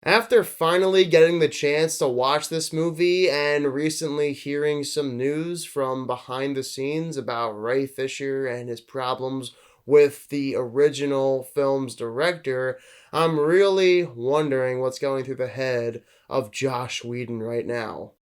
After finally getting the chance to watch this movie and recently hearing some news from behind the scenes about Ray Fisher and his problems with the original film's director, I'm really wondering what's going through the head of Josh Whedon right now.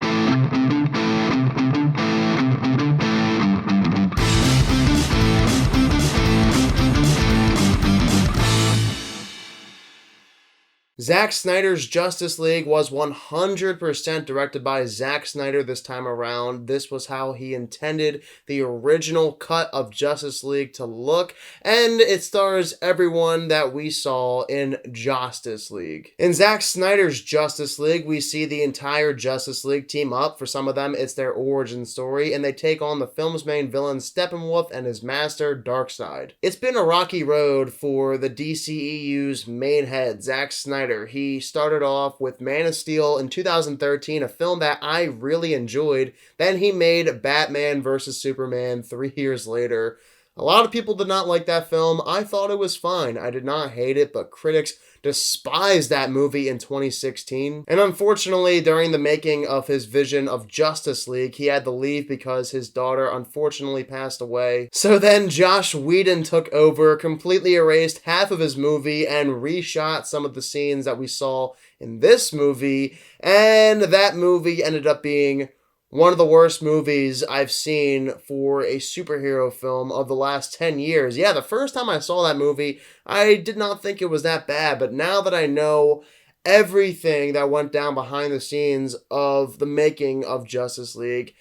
Zack Snyder's Justice League was 100% directed by Zack Snyder this time around. This was how he intended the original cut of Justice League to look, and it stars everyone that we saw in Josstice League. In Zack Snyder's Justice League, we see the entire Justice League team up. For some of them, it's their origin story, and they take on the film's main villain, Steppenwolf, and his master, Darkseid. It's been a rocky road for the DCEU's main head, Zack Snyder. He started off with Man of Steel in 2013, a film that I really enjoyed. Then he made Batman vs. Superman 3 years later. A lot of people did not like that film. I thought it was fine. I did not hate it, but critics despised that movie in 2016. And unfortunately, during the making of his vision of Justice League, he had to leave because his daughter unfortunately passed away. So then Josh Whedon took over, completely erased half of his movie, and reshot some of the scenes that we saw in this movie. And that movie ended up being one of the worst movies I've seen for a superhero film of the last 10 years. Yeah, the first time I saw that movie, I did not think it was that bad, but now that I know everything that went down behind the scenes of the making of Justice League,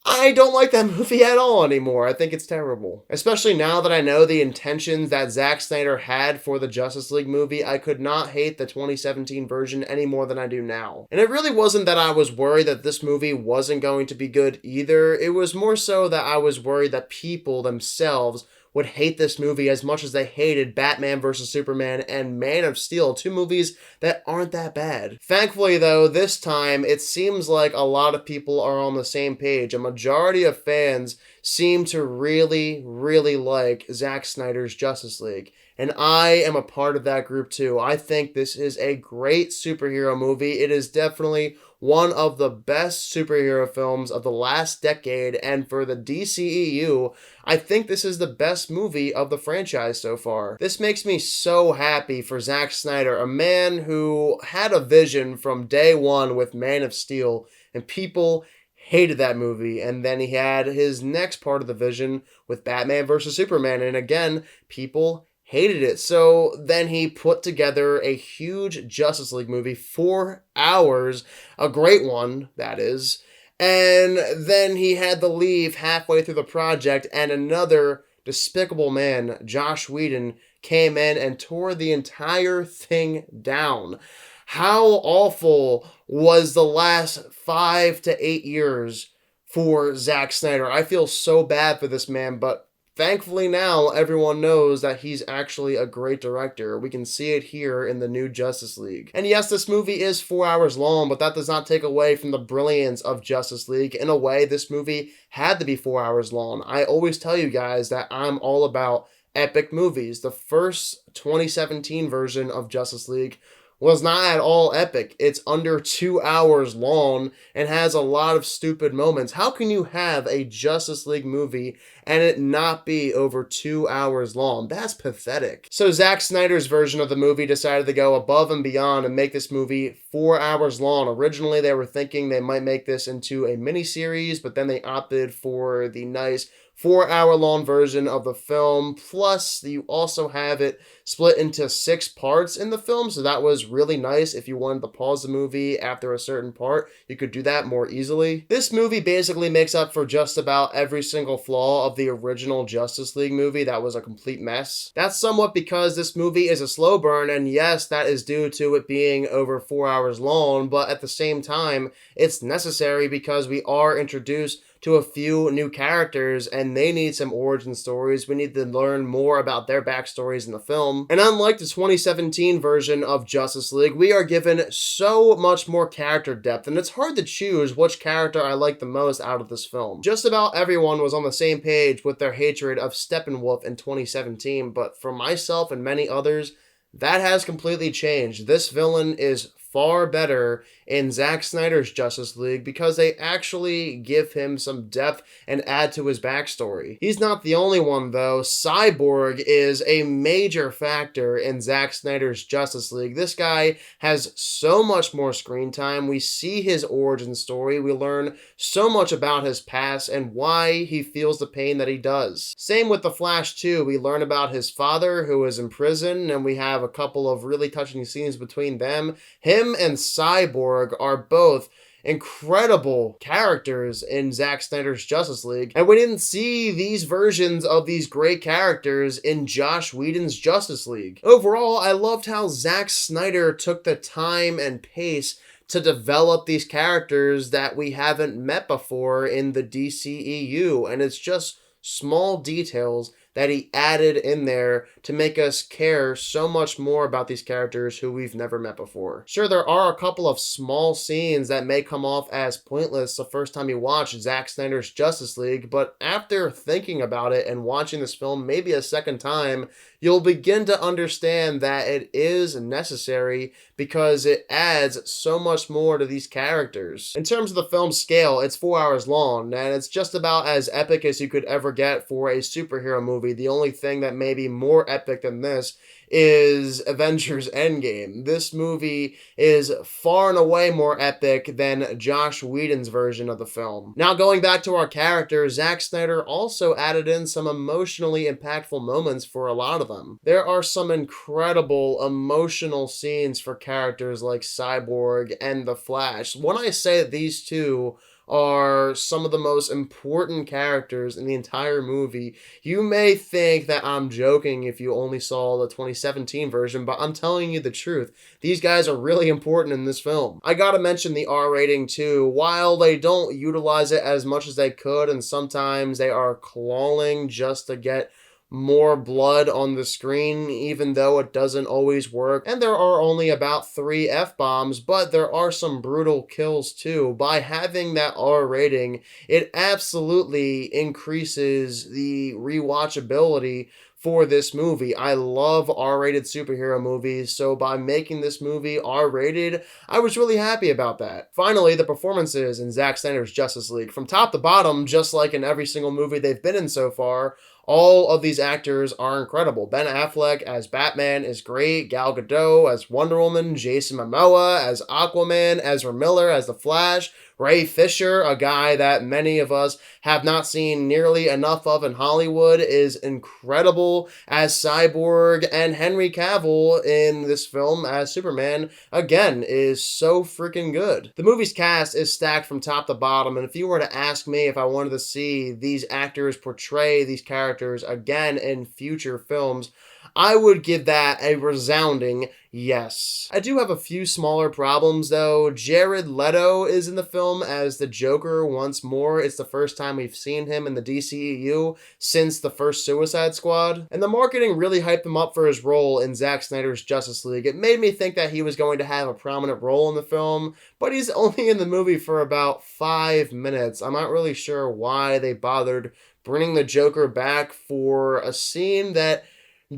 I don't like that movie at all anymore. I think it's terrible. Especially now that I know the intentions that Zack Snyder had for the Justice League movie, I could not hate the 2017 version any more than I do now. And it really wasn't that I was worried that this movie wasn't going to be good either. It was more so that I was worried that people themselves would hate this movie as much as they hated Batman vs. Superman and Man of Steel, two movies that aren't that bad. Thankfully, though, this time it seems like a lot of people are on the same page. A majority of fans seem to really, really like Zack Snyder's Justice League. And I am a part of that group too. I think this is a great superhero movie. It is definitely one of the best superhero films of the last decade, and for the DCEU, I think this is the best movie of the franchise so far. This makes me so happy for Zack Snyder, a man who had a vision from day one with Man of Steel, and people hated that movie, and then he had his next part of the vision with Batman vs. Superman, and again, people hated it. So then he put together a huge Justice League movie, 4 hours, a great one, that is. And then he had to leave halfway through the project, and another despicable man, Josh Whedon, came in and tore the entire thing down. How awful was the last 5 to 8 years for Zack Snyder? I feel so bad for this man, but thankfully now everyone knows that he's actually a great director. We can see it here in the new Justice League. And yes, this movie is 4 hours long, but that does not take away from the brilliance of Justice League. In a way, this movie had to be 4 hours long. I always tell you guys that I'm all about epic movies. The first 2017 version of Justice League was not at all epic. It's under 2 hours long and has a lot of stupid moments. How can you have a Justice League movie and it not be over 2 hours long? That's pathetic. So Zack Snyder's version of the movie decided to go above and beyond and make this movie 4 hours long. Originally, they were thinking they might make this into a miniseries, but then they opted for the nice 4-hour long version of the film. Plus, you also have it split into 6 parts in the film, so that was really nice. If you wanted to pause the movie after a certain part, you could do that more easily. This movie basically makes up for just about every single flaw of the original Justice League movie that was a complete mess. That's somewhat because this movie is a slow burn, and yes, that is due to it being over 4 hours long, but at the same time, it's necessary because we are introduced to a few new characters and they need some origin stories. We need to learn more about their backstories in the film. And unlike the 2017 version of Justice League, we are given so much more character depth, and it's hard to choose which character I like the most out of this film. Just about everyone was on the same page with their hatred of Steppenwolf in 2017, but for myself and many others, that has completely changed. This villain is far better in Zack Snyder's Justice League because they actually give him some depth and add to his backstory. He's not the only one though. Cyborg is a major factor in Zack Snyder's Justice League. This guy has so much more screen time. We see his origin story. We learn so much about his past and why he feels the pain that he does. Same with the Flash too. We learn about his father who is in prison, and we have a couple of really touching scenes between them. Him and Cyborg are both incredible characters in Zack Snyder's Justice League, and we didn't see these versions of these great characters in Joss Whedon's Justice League. Overall, I loved how Zack Snyder took the time and pace to develop these characters that we haven't met before in the DCEU, and it's just small details that he added in there to make us care so much more about these characters who we've never met before. Sure, there are a couple of small scenes that may come off as pointless the first time you watch Zack Snyder's Justice League, but after thinking about it and watching this film maybe a second time, you'll begin to understand that it is necessary because it adds so much more to these characters. In terms of the film's scale, it's 4 hours long, and it's just about as epic as you could ever get for a superhero movie. The only thing that may be more epic than this is Avengers Endgame. This movie is far and away more epic than Joss Whedon's version of the film. Now, going back to our characters, Zack Snyder also added in some emotionally impactful moments for a lot of them. There are some incredible emotional scenes for characters like Cyborg and the Flash. When I say that these two are some of the most important characters in the entire movie, you may think that I'm joking if you only saw the 2017 version, but I'm telling you the truth. These guys are really important in this film. I gotta mention the R rating too. While they don't utilize it as much as they could, and sometimes they are clawing just to get more blood on the screen, even though it doesn't always work. And there are only about 3 F-bombs, but there are some brutal kills too. By having that R rating, it absolutely increases the rewatchability for this movie. I love R-rated superhero movies, so by making this movie R-rated, I was really happy about that. Finally, the performances in Zack Snyder's Justice League. From top to bottom, just like in every single movie they've been in so far, all of these actors are incredible. Ben Affleck as Batman is great. Gal Gadot as Wonder Woman. Jason Momoa as Aquaman. Ezra Miller as The Flash. Ray Fisher, a guy that many of us have not seen nearly enough of in Hollywood, is incredible as Cyborg, and Henry Cavill in this film as Superman, again, is so freaking good. The movie's cast is stacked from top to bottom, and if you were to ask me if I wanted to see these actors portray these characters again in future films, I would give that a resounding yes. I do have a few smaller problems though. Jared Leto is in the film as the Joker once more. It's the first time we've seen him in the DCEU since the first Suicide Squad. And the marketing really hyped him up for his role in Zack Snyder's Justice League. It made me think that he was going to have a prominent role in the film, but he's only in the movie for about 5 minutes. I'm not really sure why they bothered bringing the Joker back for a scene that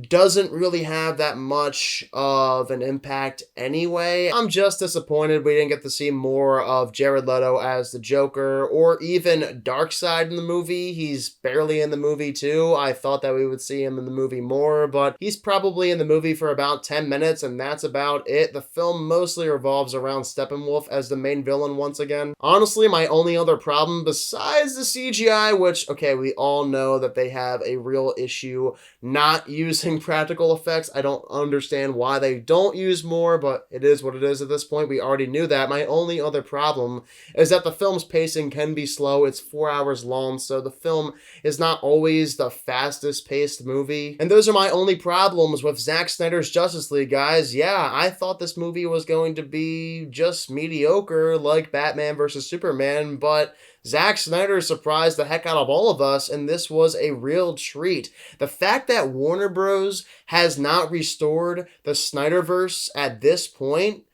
doesn't really have that much of an impact anyway. I'm just disappointed we didn't get to see more of Jared Leto as the Joker, or even Darkseid in the movie. He's barely in the movie too. I thought that we would see him in the movie more, but he's probably in the movie for about 10 minutes, and that's about it. The film mostly revolves around Steppenwolf as the main villain once again. Honestly, my only other problem besides the CGI, which, okay, we all know that they have a real issue not using practical effects. I don't understand why they don't use more, but it is what it is at this point. We already knew that. My only other problem is that the film's pacing can be slow. It's 4 hours long, so the film is not always the fastest paced movie. And those are my only problems with Zack Snyder's Justice League, guys. Yeah, I thought this movie was going to be just mediocre like Batman vs. Superman, but Zack Snyder surprised the heck out of all of us, and this was a real treat. The fact that Warner Bros. Has not restored the Snyderverse at this point,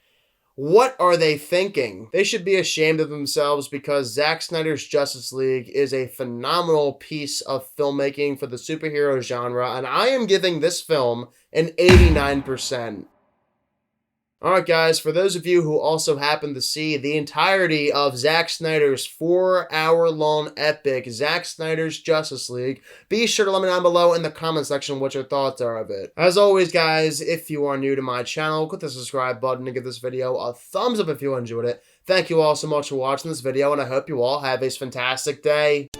what are they thinking? They should be ashamed of themselves, because Zack Snyder's Justice League is a phenomenal piece of filmmaking for the superhero genre, and I am giving this film an 89%. Alright guys, for those of you who also happen to see the entirety of Zack Snyder's 4-hour-long epic Zack Snyder's Justice League, be sure to let me know down below in the comment section what your thoughts are of it. As always guys, if you are new to my channel, click the subscribe button and give this video a thumbs up if you enjoyed it. Thank you all so much for watching this video, and I hope you all have a fantastic day.